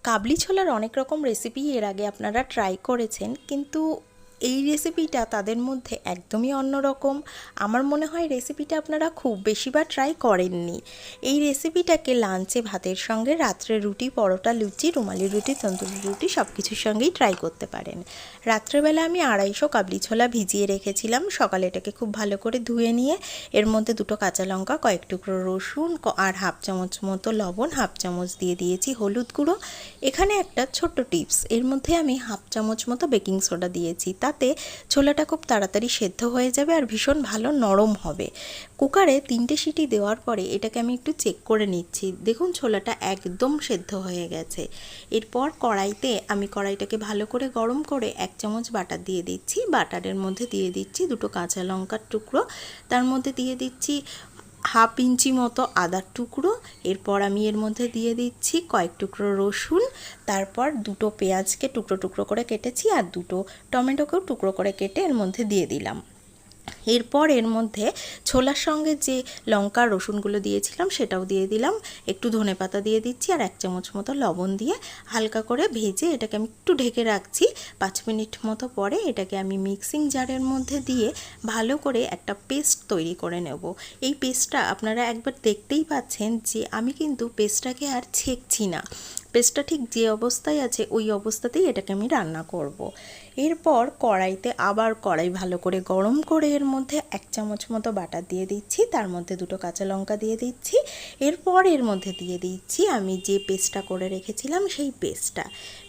কাবলি ছোলার অনেক রকম রেসিপি এর আগে আপনারা ট্রাই করেছেন, কিন্তু এই রেসিপিটা তাদের মধ্যে একদমই অন্যরকম। আমার মনে হয় রেসিপিটা আপনারা খুব বেশিবার ট্রাই করেননি। এই রেসিপিটাকে লাঞ্চে ভাতের সঙ্গে, রাত্রে রুটি, পরোটা, লুচি, রুমালি রুটি, তন্দুরি রুটি সব কিছুর সঙ্গেই ট্রাই করতে পারেন। রাত্রেবেলা আমি 250 কাবলি ছোলা ভিজিয়ে রেখেছিলাম। সকালে এটাকে খুব ভালো করে ধুয়ে নিয়ে এর মধ্যে 2টো কাঁচা লঙ্কা, কয়েক টুকরো রসুন আর হাফ চামচ মতো লবণ, হাফ চামচ দিয়ে দিয়েছি হলুদ গুঁড়ো। এখানে একটা ছোট্ট টিপস, এর মধ্যে আমি হাফ চামচ মতো বেকিং সোডা দিয়েছি, তাতে ছোলাটা খুব তাড়াতাড়ি সেদ্ধ হয়ে যাবে আর ভীষণ ভালো নরম হবে। কুকারে 3টে সিটি দেওয়ার পরে এটাকে আমি একটু চেক করে নিচ্ছি। দেখুন ছোলাটা একদম সেদ্ধ হয়ে গেছে। এরপর কড়াইটাকে ভালো করে গরম করে 1 চামচ বাটার দিয়ে দিচ্ছি। বাটারের মধ্যে দিয়ে দিচ্ছি 2টো কাঁচা লঙ্কার টুকরো, তার মধ্যে দিয়ে দিচ্ছি হাফ ইঞ্চি মতো আদার টুকরো। এরপর আমি এর মধ্যে দিয়ে দিচ্ছি কয়েক টুকরো রসুন, তারপর 2টো পেঁয়াজকে টুকরো টুকরো করে কেটেছি আর 2টো টমেটোকেও টুকরো করে কেটে এর মধ্যে দিয়ে দিলাম। এরপর এর মধ্যে ছোলার সঙ্গে যে লঙ্কা রসুনগুলো দিয়েছিলাম সেটাও দিয়ে দিলাম, একটু ধনেপাতা দিয়ে দিচ্ছি আর 1 চামচ মতো লবণ দিয়ে হালকা করে ভেজে এটাকে আমি একটু ঢেকে রাখছি। 5 মিনিট মতো পরে এটাকে আমি মিক্সিং জারের মধ্যে দিয়ে ভালো করে একটা পেস্ট তৈরি করে নেব। এই পেস্টটা আপনারা একবার দেখতেই পাচ্ছেন যে আমি কিন্তু পেস্টটাকে আর ছেঁকছি না। পেস্টটা ঠিক যে অবস্থায় আছে ওই অবস্থাতেই এটাকে আমি রান্না করব। এরপর কড়াই ভালো করে গরম করে এর মধ্যে 1 চামচ মতো বাটার দিয়ে দিচ্ছি, তার মধ্যে 2টো কাঁচা লঙ্কা দিয়ে দিচ্ছি। এরপর এর মধ্যে দিয়ে দিচ্ছি আমি যে পেস্টটা করে রেখেছিলাম সেই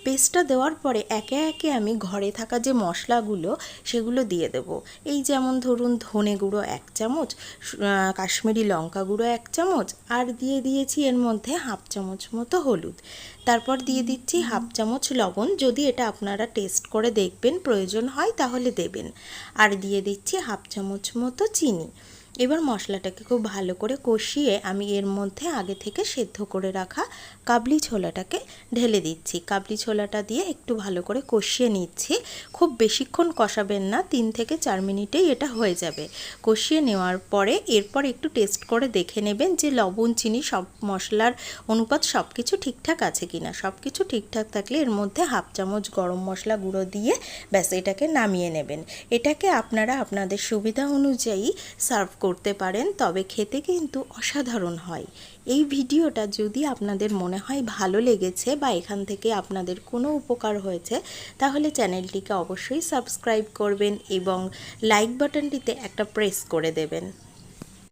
পেস্টটা দেওয়ার পরে একে একে আমি ঘরে থাকা যে মশলাগুলো সেগুলো দিয়ে দেব। এই যেমন ধরুন ধনে গুঁড়ো 1 চামচ, কাশ্মীরি লঙ্কা গুঁড়ো 1 চামচ, আর দিয়ে দিয়েছি এর মধ্যে হাফ চামচ মতো হলুদ। তারপর দিয়ে দিচ্ছি হাফ চামচ লবণ, যদি এটা আপনারা টেস্ট করে দেখবেন প্রয়োজন হয় তাহলে দেবেন, আর দিয়ে দিচ্ছি হাফ চামচ মতো চিনি। এবার মশলাটাকে খুব ভালো করে কষিয়ে আমি এর মধ্যে আগে থেকে সেদ্ধ করে রাখা কাবলি ছোলাটাকে ঢেলে দিচ্ছি। কাবলি ছোলাটা দিয়ে একটু ভালো করে কষিয়ে নিচ্ছি। খুব বেশিক্ষণ কষাবেন না, 3 থেকে 4 মিনিটেই এটা হয়ে যাবে। কষিয়ে নেওয়ার পরে এরপর একটু টেস্ট করে দেখে নেবেন যে লবণ, চিনি, সব মশলার অনুপাত সব কিছু ঠিকঠাক আছে কিনা। সব কিছু ঠিকঠাক থাকলে এর মধ্যে হাফ চামচ গরম মশলা গুঁড়ো দিয়ে ব্যাস এটাকে নামিয়ে নেবেন। এটাকে আপনারা আপনাদের সুবিধা অনুযায়ী সার্ভ করতে পারেন, তবে খেতে কিন্তু অসাধারণ হয়। এই ভিডিওটা যদি আপনাদের মনে হয় ভালো লেগেছে বা এখান থেকে আপনাদের কোনো উপকার হয়েছে, তাহলে চ্যানেলটিকে অবশ্যই সাবস্ক্রাইব করবেন এবং লাইক বাটনটিতে একটা প্রেস করে দেবেন।